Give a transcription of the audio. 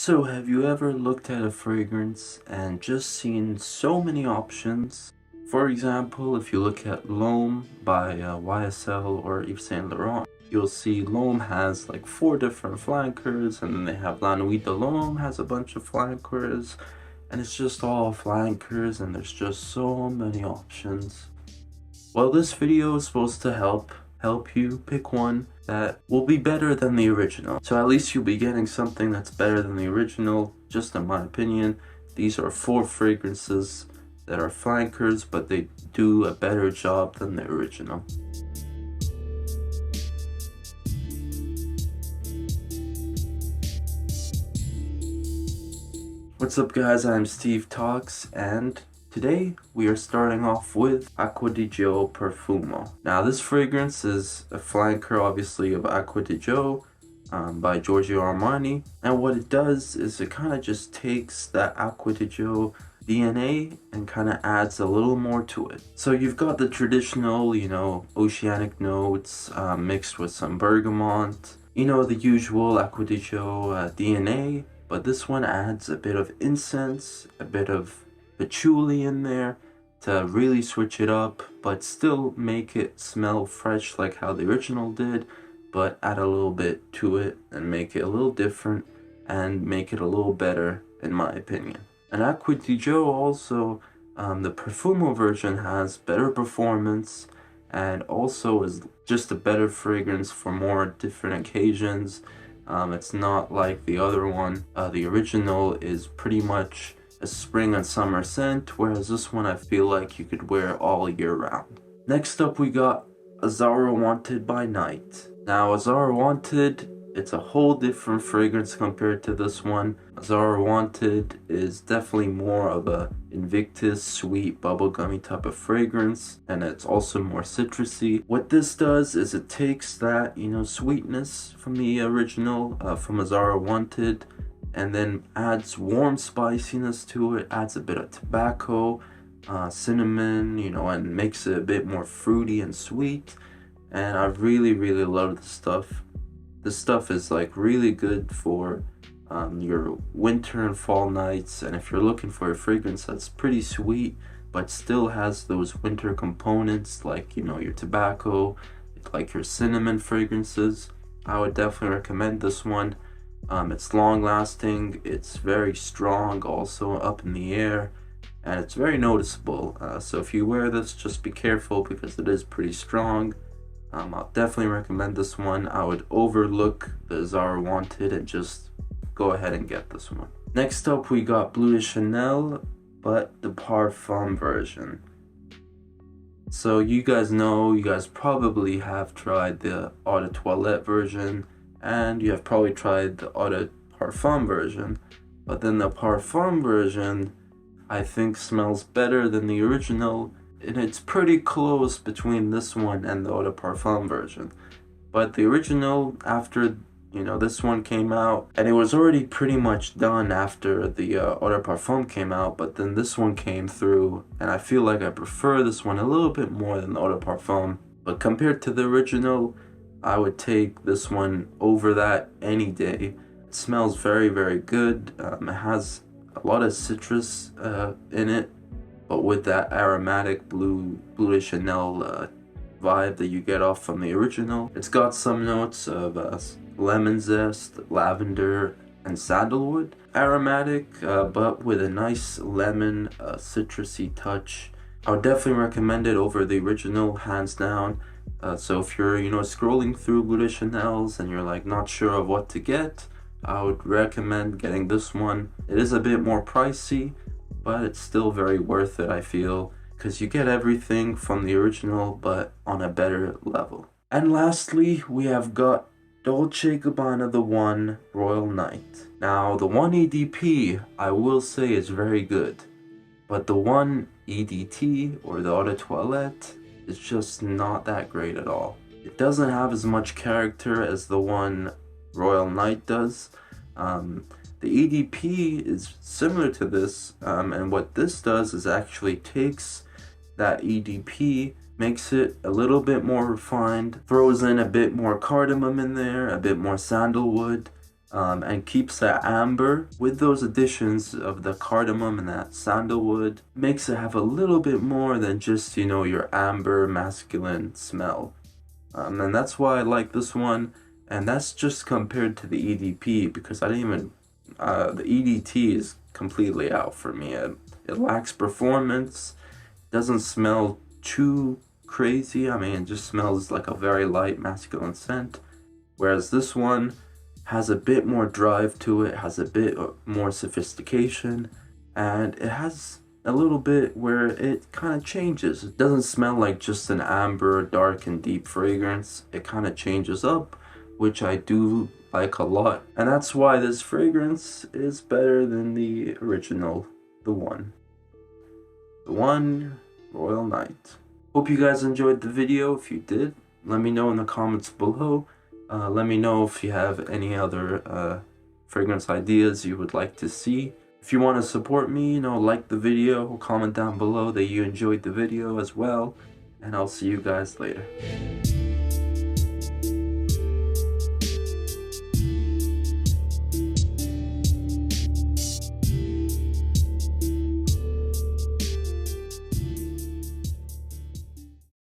So, have you ever looked at a fragrance and just seen so many options? For example, if you look at L'Homme by YSL or Yves Saint Laurent, you'll see L'Homme has like 4 different flankers, and then they have La Nuit de L'Homme has a bunch of flankers, and it's just all flankers, and there's just so many options. Well, this video is supposed to help you pick one that will be better than the original. So at least you'll be getting something that's better than the original, just in my opinion. These are 4 fragrances that are flankers, but they do a better job than the original. What's up guys, I'm Steve Talks, and today we are starting off with Aqua di Gio Perfumo. Now this fragrance is a flanker obviously of Aqua di Gio by Giorgio Armani, and what it does is it kind of just takes that Aqua di Gio DNA and kind of adds a little more to it. So you've got the traditional, oceanic notes mixed with some bergamot, the usual Aqua di Gio DNA, but this one adds a bit of incense, a bit of patchouli in there to really switch it up, but still make it smell fresh like how the original did, but add a little bit to it and make it a little different and make it a little better in my opinion. And Aqua di Gio also, the Perfumo version has better performance and also is just a better fragrance for more different occasions. It's not like the other one. The original is pretty much a spring and summer scent, whereas this one I feel like you could wear all year round. Next up we got Azara Wanted by Night. Now Azara Wanted, it's a whole different fragrance compared to this one. Azara Wanted is definitely more of a Invictus, sweet, bubblegummy type of fragrance, and it's also more citrusy. What this does is it takes that, sweetness from the original, from Azara Wanted, and then adds warm spiciness to it, adds a bit of tobacco, cinnamon, and makes it a bit more fruity and sweet. And I really love this stuff. This stuff is like really good for your winter and fall nights, and if you're looking for a fragrance that's pretty sweet but still has those winter components like your tobacco, like your cinnamon fragrances, I would definitely recommend this one. It's long lasting, it's very strong, also up in the air, and it's very noticeable. So if you wear this, just be careful because it is pretty strong. I'll definitely recommend this one. I would overlook the Azara Wanted and just go ahead and get this one. Next up we got Bleu de Chanel, but the parfum version. So you guys probably have tried the Eau de Toilette version, and you have probably tried the Eau de Parfum version, but then the Parfum version I think smells better than the original, and it's pretty close between this one and the Eau de Parfum version. But the original, after this one came out, and it was already pretty much done after the Eau de Parfum came out, but then this one came through, and I feel like I prefer this one a little bit more than the Eau de Parfum. But compared to the original, I would take this one over that any day. It smells very good. It has a lot of citrus in it, but with that aromatic Bleu de Chanel vibe that you get off from the original. It's got some notes of lemon zest, lavender, and sandalwood. Aromatic, but with a nice lemon citrusy touch. I would definitely recommend it over the original, hands down. So if you're scrolling through Bleu de Chanel's and you're like not sure of what to get, I would recommend getting this one. It is a bit more pricey, but it's still very worth it, I feel, because you get everything from the original but on a better level. And lastly, we have got Dolce Gabbana The One Royal Night. Now the one EDP I will say is very good, but the one EDT or the Eau de Toilette is just not that great at all. It doesn't have as much character as the one Royal Night does. The EDP is similar to this, and what this does is actually takes that EDP, makes it a little bit more refined, throws in a bit more cardamom in there, a bit more sandalwood, and keeps that amber with those additions of the cardamom and that sandalwood. Makes it have a little bit more than just, you know, your amber masculine smell. And that's why I like this one, and that's just compared to the EDP, because I didn't even, the EDT is completely out for me. It lacks performance, doesn't smell too crazy. I mean, it just smells like a very light masculine scent, whereas this one has a bit more drive to it, has a bit more sophistication, and it has a little bit where it kind of changes. It doesn't smell like just an amber, dark and deep fragrance. It kind of changes up, which I do like a lot. And that's why this fragrance is better than the original, the one Royal Night. Hope you guys enjoyed the video. If you did, let me know in the comments below. Let me know if you have any other fragrance ideas you would like to see. If you want to support me, you know, like the video, comment down below that you enjoyed the video as well, and I'll see you guys later.